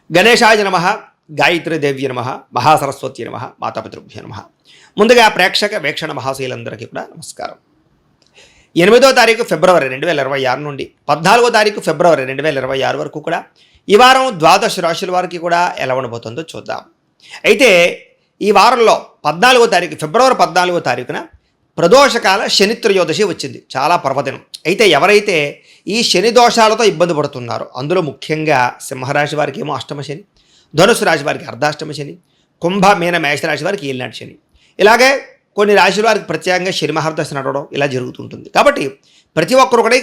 గణేశాయ నమః, గాయత్రీదేవ్య నమః, మహాసరస్వతి నమః, మాతాపితృభ్యో నమః. ముందుగా ప్రేక్షక వీక్షణ మహాశీలందరికీ కూడా నమస్కారం. 8వ తారీఖు ఫిబ్రవరి 2026 నుండి 14వ తారీఖు ఫిబ్రవరి 2026 వరకు కూడా ఈ వారం ద్వాదశ రాశుల వారికి కూడా ఎలా ఉండబోతుందో చూద్దాం. అయితే ఈ వారంలో 14వ తారీఖు ఫిబ్రవరి 14వ తారీఖున ప్రదోషకాల శని త్రయోదశి వచ్చింది. చాలా పర్వదినం. అయితే ఎవరైతే ఈ శని దోషాలతో ఇబ్బంది పడుతున్నారో అందులో ముఖ్యంగా సింహరాశి వారికి ఏమో అష్టమ శని, ధనుసు రాశి వారికి అర్ధాష్టమ శని, కుంభ మీన మేషరాశి వారికి ఏలినాటి శని, ఇలాగే కొన్ని రాశుల వారికి ప్రత్యేకంగా శని మహర్దశ నడవడం ఇలా జరుగుతుంటుంది. కాబట్టి ప్రతి ఒక్కరు కూడా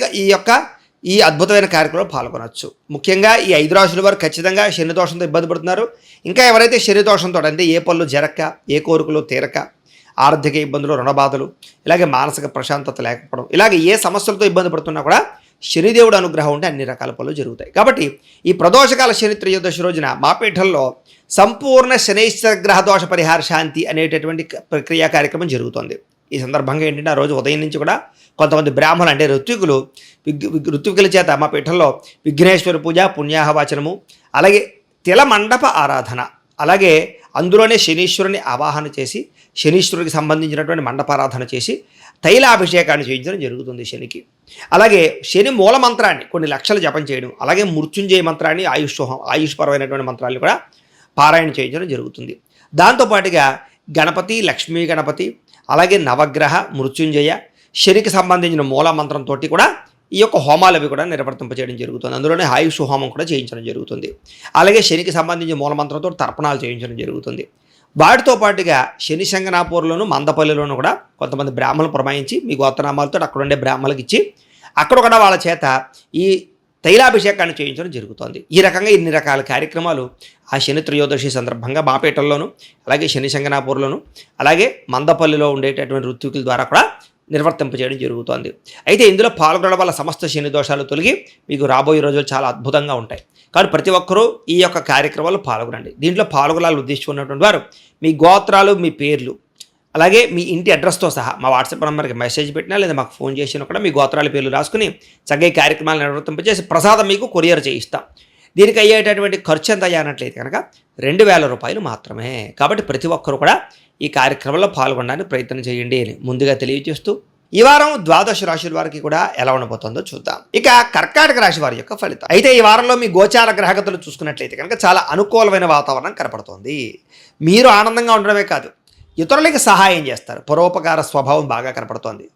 ఈ అద్భుతమైన కార్యక్రమంలో పాల్గొనవచ్చు. ముఖ్యంగా ఈ 5 రాశుల వారు ఖచ్చితంగా శని దోషంతో ఇబ్బంది పడుతున్నారు. ఇంకా ఎవరైతే శని దోషంతో అంటే ఏ పనులు జరక్క, ఏ కోరికలు తీరక, ఆర్థిక ఇబ్బందులు, రుణబాధలు, ఇలాగే మానసిక ప్రశాంతత లేకపోవడం, ఇలాగే ఏ సమస్యలతో ఇబ్బంది పడుతున్నా కూడా శనిదేవుడు అనుగ్రహం ఉంటే అన్ని రకాల పనులు జరుగుతాయి. కాబట్టి ఈ ప్రదోషకాల శని త్రయోదశి రోజున మా పీఠంలో సంపూర్ణ శనైశ్వర గ్రహ దోష పరిహార శాంతి అనేటటువంటి ప్రక్రియ కార్యక్రమం జరుగుతుంది. ఈ సందర్భంగా ఏంటంటే ఆ రోజు ఉదయం నుంచి కూడా కొంతమంది బ్రాహ్మణులు అంటే ఋత్వికుల చేత మా పీఠంలో విఘ్నేశ్వర పూజ, పుణ్యాహవాచనము, అలాగే తిల మండప ఆరాధన, అలాగే అందులోనే శనీశ్వరుని ఆవాహన చేసి శనీశ్వరుడికి సంబంధించినటువంటి మండపారాధన చేసి తైలాభిషేకాన్ని చేయించడం జరుగుతుంది శనికి. అలాగే శని మూల మంత్రాన్ని కొన్ని లక్షలు జపం చేయడం, అలాగే మృత్యుంజయ మంత్రాన్ని ఆయుష్పరమైనటువంటి మంత్రాన్ని కూడా పారాయణ చేయించడం జరుగుతుంది. దాంతోపాటుగా గణపతి, లక్ష్మీ గణపతి, అలాగే నవగ్రహ, మృత్యుంజయ, శనికి సంబంధించిన మూల మంత్రంతో కూడా ఈ యొక్క హోమాలు అవి కూడా నిర్వర్తింపచేయడం జరుగుతుంది. అందులోనే ఆయుష్ హోమం కూడా చేయించడం జరుగుతుంది. అలాగే శనికి సంబంధించిన మూలమంత్రంతో తర్పణాలు చేయించడం జరుగుతుంది. వాటితో పాటుగా శని శంగనాపూర్లోను, మందపల్లిలోనూ కూడా కొంతమంది బ్రాహ్మణులు పురమాయించి మీ గోత్రనామాలతో అక్కడ ఉండే బ్రాహ్మణులకు ఇచ్చి అక్కడ కూడా వాళ్ళ చేత ఈ తైలాభిషేకాన్ని చేయించడం జరుగుతుంది. ఈ రకంగా ఇన్ని రకాల కార్యక్రమాలు ఆ శని త్రయోదశి సందర్భంగా బాపేటల్లోను, అలాగే శని శంగనాపూర్లోను, అలాగే మందపల్లిలో ఉండేటటువంటి ఋత్వికుల ద్వారా కూడా నిర్వర్తింపజేయడం జరుగుతోంది. అయితే ఇందులో పాల్గొనడం వల్ల సమస్త శని దోషాలు తొలగి మీకు రాబోయే రోజులు చాలా అద్భుతంగా ఉంటాయి. కాబట్టి ప్రతి ఒక్కరూ ఈ యొక్క కార్యక్రమాల్లో పాల్గొనండి. దీంట్లో పాల్గొనాలని ఉద్దేశించుకున్నటువంటి వారు మీ గోత్రాలు, మీ పేర్లు, అలాగే మీ ఇంటి అడ్రస్తో సహా మా వాట్సాప్ నెంబర్కి మెసేజ్ పెట్టినా లేదా మాకు ఫోన్ చేసినా కూడా మీ గోత్రాల పేర్లు రాసుకుని చక్కగా కార్యక్రమాలు నిర్వర్తింపజేసి ప్రసాదం మీకు కొరియర్ చేయిస్తాం. దీనికి అయ్యేటటువంటి ఖర్చు ఎంత అయ్యానట్లయితే కనుక 2000 రూపాయలు మాత్రమే. కాబట్టి ప్రతి ఒక్కరు కూడా ఈ కార్యక్రమంలో పాల్గొనడానికి ప్రయత్నం చేయండి అని ముందుగా తెలియజేస్తూ ఈ వారం ద్వాదశ రాశుల వారికి కూడా ఎలా ఉండబోతుందో చూద్దాం. ఇక కర్కాటక రాశి వారి యొక్క ఫలితం. అయితే ఈ వారంలో మీ గోచార గ్రహగతులు చూసుకున్నట్లయితే కనుక చాలా అనుకూలమైన వాతావరణం కనపడుతోంది. మీరు ఆనందంగా ఉండడమే కాదు, ఇతరులకి సహాయం చేస్తారు. పరోపకార స్వభావం బాగా కనపడుతోంది.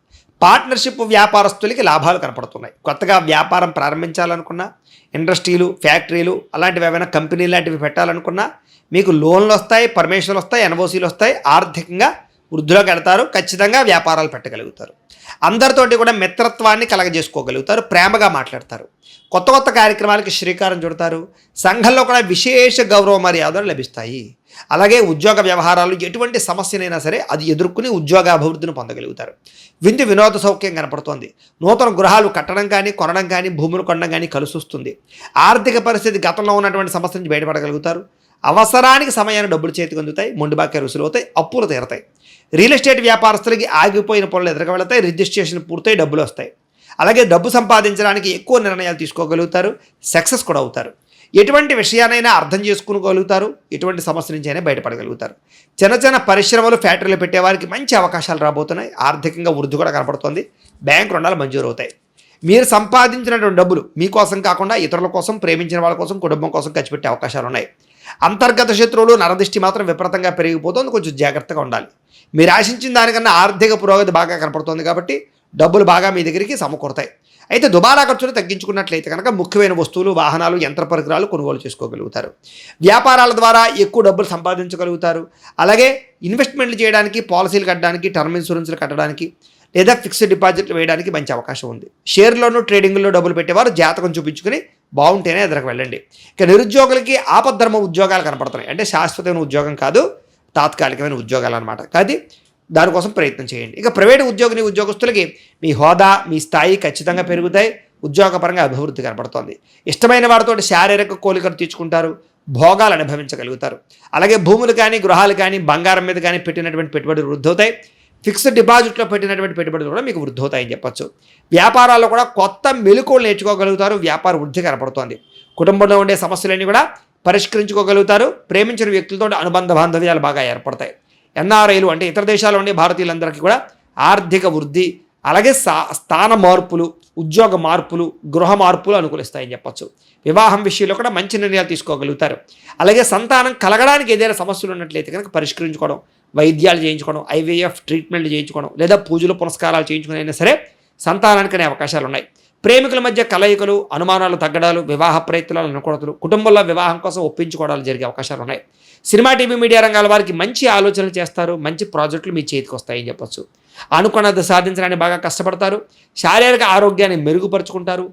పార్ట్నర్షిప్ వ్యాపారస్తులకి లాభాలు కనపడుతున్నాయి. కొత్తగా వ్యాపారం ప్రారంభించాలనుకున్నా, ఇండస్ట్రీలు, ఫ్యాక్టరీలు అలాంటివి ఏమైనా కంపెనీలు లాంటివి పెట్టాలనుకున్నా మీకు లోన్లు వస్తాయి, పర్మిషన్లు వస్తాయి, ఎన్ఓసీలు వస్తాయి. ఆర్థికంగా వృద్ధిలోకి వెళ్తారు. ఖచ్చితంగా వ్యాపారాలు పెట్టగలుగుతారు. అందరితోటి కూడా మిత్రత్వాన్ని కలగజేసుకోగలుగుతారు. ప్రేమగా మాట్లాడతారు. కొత్త కొత్త కార్యక్రమాలకి శ్రీకారం చుడతారు. సంఘంలో కూడా విశేష గౌరవ మర్యాదలు లభిస్తాయి. అలాగే ఉద్యోగ వ్యవహారాలు ఎటువంటి సమస్యనైనా సరే అది ఎదుర్కొని ఉద్యోగ అభివృద్ధిని పొందగలుగుతారు. విందు వినోద సౌఖ్యం కనపడుతోంది. నూతన గృహాలు కట్టడం కానీ, కొనడం కానీ, భూములు కొనడం కానీ కలిసి వస్తుంది. ఆర్థిక పరిస్థితి గతంలో ఉన్నటువంటి సమస్య నుంచి బయటపడగలుగుతారు. అవసరానికి సమయాన్ని డబ్బులు చేతికి అందుతాయి. మొండి బాక్యాలు వసూలు అవుతాయి. అప్పులు తీరతాయి. రియల్ ఎస్టేట్ వ్యాపారస్తులకి ఆగిపోయిన పనులు ఎదురుగా వెళతాయి. రిజిస్ట్రేషన్ పూర్తయి డబ్బులు వస్తాయి. అలాగే డబ్బు సంపాదించడానికి ఎక్కువ నిర్ణయాలు తీసుకోగలుగుతారు. సక్సెస్ కూడా అవుతారు. ఎటువంటి విషయానైనా అర్థం చేసుకోగలుగుతారు. ఎటువంటి సమస్య నుంచి అయినా బయటపడగలుగుతారు. చిన్న చిన్న పరిశ్రమలు, ఫ్యాక్టరీలు పెట్టేవారికి మంచి అవకాశాలు రాబోతున్నాయి. ఆర్థికంగా వృద్ధి కూడా కనపడుతోంది. బ్యాంకు రుణాలు మంజూరు అవుతాయి. మీరు సంపాదించినటువంటి డబ్బులు మీకోసం కాకుండా ఇతరుల కోసం, ప్రేమించిన వాళ్ళ కోసం, కుటుంబం కోసం ఖర్చు పెట్టే అవకాశాలు ఉన్నాయి. అంతర్గత శత్రువులు, నరదృష్టి మాత్రం విపరీతంగా పెరిగిపోతుంది. కొంచెం జాగ్రత్తగా ఉండాలి. మీరు ఆశించిన దానికన్నా ఆర్థిక పురోగతి బాగా కనపడుతుంది. కాబట్టి డబ్బులు బాగా మీ దగ్గరికి సమకూరుతాయి. అయితే దుబారా ఖర్చులు తగ్గించుకున్నట్లయితే కనుక ముఖ్యమైన వస్తువులు, వాహనాలు, యంత్ర పరికరాలు కొనుగోలు చేసుకోగలుగుతారు. వ్యాపారాల ద్వారా ఎక్కువ డబ్బులు సంపాదించగలుగుతారు. అలాగే ఇన్వెస్ట్మెంట్లు చేయడానికి, పాలసీలు కట్టడానికి, టర్మ్ ఇన్సూరెన్స్లు కట్టడానికి లేదా ఫిక్స్డ్ డిపాజిట్లు వేయడానికి మంచి అవకాశం ఉంది. షేర్లోనూ, ట్రేడింగ్లో డబ్బులు పెట్టేవారు జాతకం చూపించుకుని బాగుంటేనే ఎదురకు వెళ్ళండి. ఇక నిరుద్యోగులకి ఆపద్ధర్మ ఉద్యోగాలు కనపడుతున్నాయి. అంటే శాశ్వతమైన ఉద్యోగం కాదు, తాత్కాలికమైన ఉద్యోగాలు అనమాట. కానీ దానికోసం ప్రయత్నం చేయండి. ఇక ప్రైవేటు ఉద్యోగస్తులకి మీ హోదా, మీ స్థాయి ఖచ్చితంగా పెరుగుతాయి. ఉద్యోగపరంగా అభివృద్ధి కనపడుతోంది. ఇష్టమైన వారితో శారీరక కోరికలు తీర్చుకుంటారు. భోగాలు అనుభవించగలుగుతారు. అలాగే భూములు కానీ, గృహాలు కానీ, బంగారం మీద కానీ పెట్టినటువంటి పెట్టుబడులు వృద్ధి అవుతాయి. ఫిక్స్డ్ డిపాజిట్లో పెట్టినటువంటి పెట్టుబడులు కూడా మీకు వృద్ధి అవుతాయని చెప్పొచ్చు. వ్యాపారాల్లో కూడా కొత్త మెలకువలు నేర్చుకోగలుగుతారు. వ్యాపార వృద్ధి కనపడుతోంది. కుటుంబంలో ఉండే సమస్యలన్నీ కూడా పరిష్కరించుకోగలుగుతారు. ప్రేమించిన వ్యక్తులతో అనుబంధ బాంధవ్యాలు బాగా ఏర్పడతాయి. ఎన్ఆర్ఐలు అంటే ఇతర దేశాల్లో ఉండే భారతీయులందరికీ కూడా ఆర్థిక వృద్ధి, అలాగే స్థాన మార్పులు, ఉద్యోగ మార్పులు, గృహ మార్పులు అనుకూలిస్తాయని చెప్పొచ్చు. వివాహం విషయంలో కూడా మంచి నిర్ణయాలు తీసుకోగలుగుతారు. అలాగే సంతానం కలగడానికి ఏదైనా సమస్యలు ఉన్నట్లయితే కనుక పరిష్కరించుకోవడం, వైద్యాలు చేయించుకోవడం, ఐవీఎఫ్ ట్రీట్మెంట్ చేయించుకోవడం, లేదా పూజలు పునస్కారాలు చేయించుకుని అయినా సరే సంతానానికి అనే అవకాశాలు ఉన్నాయి. ప్రేమికుల మధ్య కలయికలు, అనుమానాలు తగ్గడాలు, వివాహ ప్రయత్నాలు అనుకూలతలు, కుటుంబంలో వివాహం కోసం ఒప్పించుకోవడాలు జరిగే అవకాశాలు ఉన్నాయి. సినిమా, టీవీ, మీడియా రంగాల వారికి మంచి ఆలోచనలు చేస్తారు. మంచి ప్రాజెక్టులు మీ చేతికి వస్తాయని చెప్పొచ్చు. అనుకున్నది సాధించడానికి బాగా కష్టపడతారు. శారీరక ఆరోగ్యాన్ని మెరుగుపరుచుకుంటారు.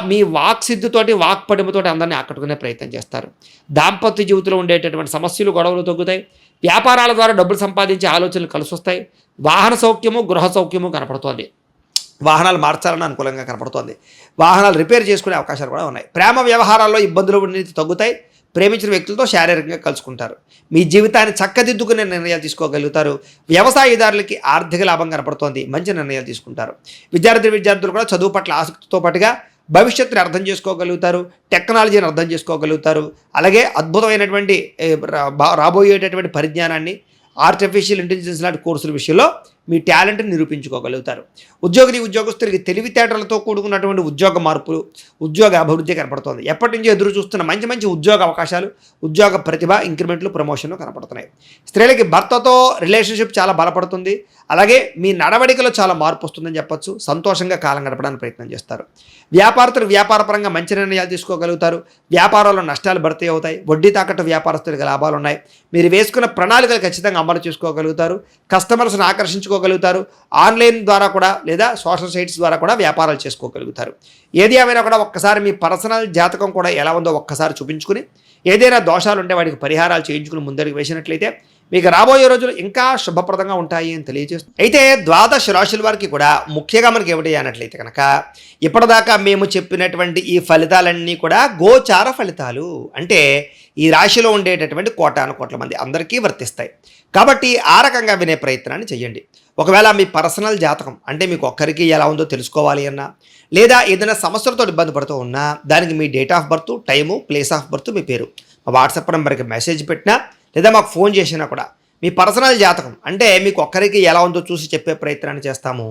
మీ వాక్సిద్ధితోటి, వాక్పటిమతోటి అందరినీ ఆకట్టుకునే ప్రయత్నం చేస్తారు. దాంపత్య జీవితంలో ఉండేటటువంటి సమస్యలు, గొడవలు తగ్గుతాయి. వ్యాపారాల ద్వారా డబ్బులు సంపాదించే ఆలోచనలు కలిసి వస్తాయి. వాహన సౌఖ్యము, గృహ సౌఖ్యము కనపడుతోంది. వాహనాలు మార్చాలని అనుకూలంగా కనపడుతోంది. వాహనాలు రిపేర్ చేసుకునే అవకాశాలు కూడా ఉన్నాయి. ప్రేమ వ్యవహారాల్లో ఇబ్బందులు తగ్గుతాయి. ప్రేమించిన వ్యక్తులతో శారీరకంగా కలుసుకుంటారు. మీ జీవితాన్ని చక్కదిద్దుకునే నిర్ణయాలు తీసుకోగలుగుతారు. వ్యవసాయదారులకి ఆర్థిక లాభం కనపడుతోంది. మంచి నిర్ణయాలు తీసుకుంటారు. విద్యార్థులు కూడా చదువు పట్ల ఆసక్తితో పాటుగా భవిష్యత్తుని అర్థం చేసుకోగలుగుతారు. టెక్నాలజీని అర్థం చేసుకోగలుగుతారు. అలాగే అద్భుతమైనటువంటి రాబోయేటటువంటి పరిజ్ఞానాన్ని, ఆర్టిఫిషియల్ ఇంటెలిజెన్స్ లాంటి కోర్సుల విషయంలో మీ టాలెంట్ని నిరూపించుకోగలుగుతారు. ఉద్యోగస్తులకి తెలివితేటలతో కూడుకున్నటువంటి ఉద్యోగ మార్పులు, ఉద్యోగ అభివృద్ధి కనపడుతుంది. ఎప్పటి నుంచో ఎదురు చూస్తున్న మంచి మంచి ఉద్యోగ అవకాశాలు, ఉద్యోగ ప్రతిభ, ఇంక్రిమెంట్లు, ప్రమోషన్లు కనపడుతున్నాయి. స్త్రీలకి భర్తతో రిలేషన్షిప్ చాలా బలపడుతుంది. అలాగే మీ నడవడికలో చాలా మార్పు వస్తుందని చెప్పొచ్చు. సంతోషంగా కాలం గడపడానికి ప్రయత్నం చేస్తారు. వ్యాపారస్తులు వ్యాపారపరంగా మంచి నిర్ణయాలు తీసుకోగలుగుతారు. వ్యాపారంలో నష్టాలు భర్తీ అవుతాయి. వడ్డీ తాకట్టు వ్యాపారస్తులకు లాభాలు ఉన్నాయి. మీరు వేసుకున్న ప్రణాళికలు ఖచ్చితంగా అమలు చేసుకోగలుగుతారు. కస్టమర్స్ని ఆకర్షించుకోగలుగుతారు. ఆన్లైన్ ద్వారా కూడా లేదా సోషల్ సైట్స్ ద్వారా కూడా వ్యాపారాలు చేసుకోగలుగుతారు. ఏది ఏమైనా కూడా ఒక్కసారి మీ పర్సనల్ జాతకం కూడా ఎలా ఉందో ఒక్కసారి చూపించుకుని, ఏదైనా దోషాలు ఉంటే వాటికి పరిహారాలు చేయించుకుని ముందరికి వేసినట్లయితే మీకు రాబోయే రోజులు ఇంకా శుభప్రదంగా ఉంటాయి అని తెలియజేస్తుంది. అయితే ద్వాదశ రాశుల వారికి కూడా ముఖ్యంగా మనకి ఏమిటి అన్నట్లయితే కనుక ఇప్పటిదాకా మేము చెప్పినటువంటి ఈ ఫలితాలన్నీ కూడా గోచార ఫలితాలు. అంటే ఈ రాశిలో ఉండేటటువంటి కోటాను కోట్ల మంది అందరికీ వర్తిస్తాయి. కాబట్టి ఆ రకంగా వినే ప్రయత్నాన్ని చేయండి. ఒకవేళ మీ పర్సనల్ జాతకం అంటే మీకు ఒక్కరికి ఎలా ఉందో తెలుసుకోవాలి అన్నా, లేదా ఏదైనా సమస్యలతో ఇబ్బంది పడుతూ ఉన్నా, దానికి మీ date of birth, time, place of birth, మీ పేరు మా వాట్సాప్ నెంబర్కి మెసేజ్ పెట్టినా లేదా మాకు ఫోన్ చేసినా కూడా మీ పర్సనల్ జాతకం అంటే మీకు ఒక్కరికి ఎలా ఉందో చూసి చెప్పే ప్రయత్నాన్ని చేస్తాము.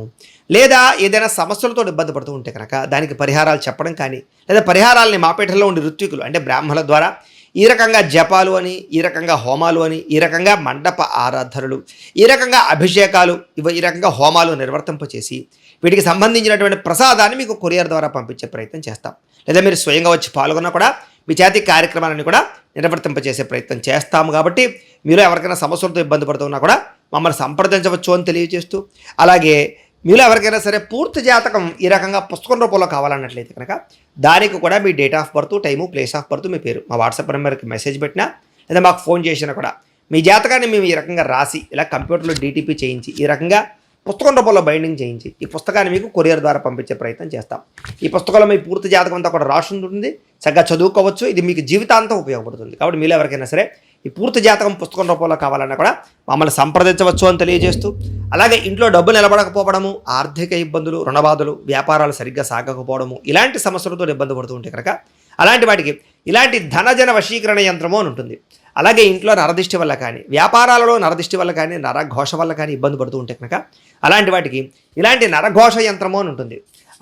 లేదా ఏదైనా సమస్యలతో ఇబ్బంది పడుతూ ఉంటే కనుక దానికి పరిహారాలు చెప్పడం కానీ, లేదా పరిహారాలని మాపేటలో ఉండే ఋత్వికులు అంటే బ్రాహ్మణుల ద్వారా ఈ రకంగా జపాలు అని, ఈ రకంగా హోమాలు అని, ఈ రకంగా మండప ఆరాధనలు, ఈ రకంగా అభిషేకాలు, ఈ రకంగా హోమాలు నిర్వర్తింపచేసి వీటికి సంబంధించినటువంటి ప్రసాదాన్ని మీకు కొరియర్ ద్వారా పంపించే ప్రయత్నం చేస్తాం. లేదా మీరు స్వయంగా వచ్చి పాల్గొన్నా కూడా మీ చేతి కార్యక్రమాలను కూడా నిర్వర్తింపచేసే ప్రయత్నం చేస్తాము. కాబట్టి మీరు ఎవరికైనా సమస్యలతో ఇబ్బంది పడుతున్నా కూడా మమ్మల్ని సంప్రదించవచ్చు అని తెలియజేస్తూ, అలాగే మీలో ఎవరికైనా సరే పూర్తి జాతకం ఈ రకంగా పుస్తకం రూపంలో కావాలన్నట్లయితే కనుక దానికి కూడా మీ date of birth, time, place of birth, మీ పేరు మా వాట్సాప్ నెంబర్కి మెసేజ్ పెట్టినా లేదా మాకు ఫోన్ చేసినా కూడా మీ జాతకాన్ని మేము ఈ రకంగా రాసి ఇలా కంప్యూటర్లో డీటీపీ చేయించి ఈ రకంగా పుస్తకం రూపంలో బైండింగ్ చేయించి ఈ పుస్తకాన్ని మీకు కొరియర్ ద్వారా పంపించే ప్రయత్నం చేస్తాం. ఈ పుస్తకంలో మీ పూర్తి జాతకం అంతా కూడా రాసి ఉంటుంది. చక్కగా చదువుకోవచ్చు. ఇది మీకు జీవితాంతం ఉపయోగపడుతుంది. కాబట్టి మీలో ఎవరికైనా సరే ఈ పూర్తి జాతకం పుస్తకం రూపంలో కావాలన్నా కూడా మమ్మల్ని సంప్రదించవచ్చు అని తెలియజేస్తూ, అలాగే ఇంట్లో డబ్బు నిలబడకపోవడము, ఆర్థిక ఇబ్బందులు, రుణబాధలు, వ్యాపారాలు సరిగ్గా సాగకపోవడము, ఇలాంటి సమస్యలతో ఇబ్బంది పడుతూ ఉంటే కనుక అలాంటి వాటికి ఇలాంటి ధనజన వశీకరణ యంత్రము అని ఉంటుంది. అలాగే ఇంట్లో నరదిష్టి వల్ల కానీ, వ్యాపారాలలో నరదిష్టి వల్ల కానీ, నరఘోష వల్ల కానీ ఇబ్బంది పడుతూ ఉంటే కనుక అలాంటి వాటికి ఇలాంటి నరఘోష యంత్రము అని ఉంటుంది.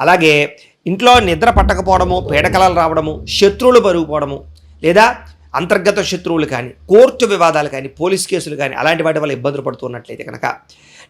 అలాగే ఇంట్లో నిద్ర పట్టకపోవడము, పీడకలలు రావడము, శత్రువులు పెరిగిపోవడము, లేదా అంతర్గత శత్రువులు కానీ, కోర్టు వివాదాలు కానీ, పోలీస్ కేసులు కానీ అలాంటి వాటి వల్ల ఇబ్బందులు పడుతున్నట్లయితే కనుక,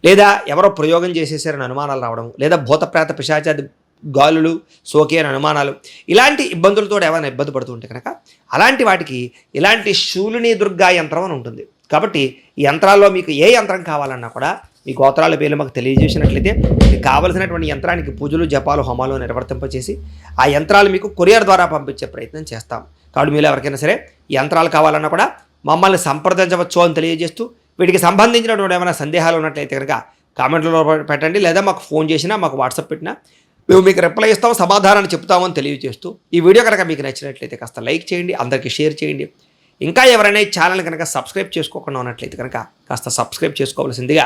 లేదా ఎవరో ప్రయోగం చేసేసారని అనుమానాలు రావడం, లేదా భూతప్రేత పిశాచాది గాలులు సోకే అని అనుమానాలు, ఇలాంటి ఇబ్బందులతో ఏమైనా ఇబ్బంది పడుతూ ఉంటే కనుక అలాంటి వాటికి ఇలాంటి శూలిని దుర్గా యంత్రం అని ఉంటుంది. కాబట్టి ఈ యంత్రాల్లో మీకు ఏ యంత్రం కావాలన్నా కూడా మీ గోత్రాల పేర్లు మాకు తెలియజేసినట్లయితే మీకు కావలసినటువంటి యంత్రానికి పూజలు, జపాలు, హోమాలు నిర్వర్తింపచేసి ఆ యంత్రాలు మీకు కొరియర్ ద్వారా పంపించే ప్రయత్నం చేస్తాం. కాబట్టి మీరు ఎవరికైనా సరే యంత్రాలు కావాలన్నా కూడా మమ్మల్ని సంప్రదించవచ్చు అని తెలియజేస్తూ, వీటికి సంబంధించినటువంటి ఏమైనా సందేహాలు ఉన్నట్లయితే కనుక కామెంట్లో పెట్టండి, లేదా మాకు ఫోన్ చేసినా మాకు వాట్సాప్ పెట్టినా మేము మీకు రిప్లై ఇస్తాం, సమాధానాన్ని చెప్తామని తెలియజేస్తూ, ఈ వీడియో కనుక మీకు నచ్చినట్లయితే కాస్త లైక్ చేయండి, అందరికీ షేర్ చేయండి. ఇంకా ఎవరైనా ఈ ఛానల్ కనుక సబ్స్క్రైబ్ చేసుకోకుండా ఉన్నట్లయితే కనుక కాస్త సబ్స్క్రైబ్ చేసుకోవాల్సిందిగా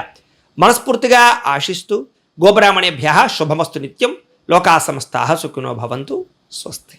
మనస్ఫూర్తిగా ఆశిస్తూ, గోబ్రాహ్మణేభ్యః శుభమస్తు నిత్యం, లోకా సమస్తాః సుఖినో భవంతు, స్వస్తి.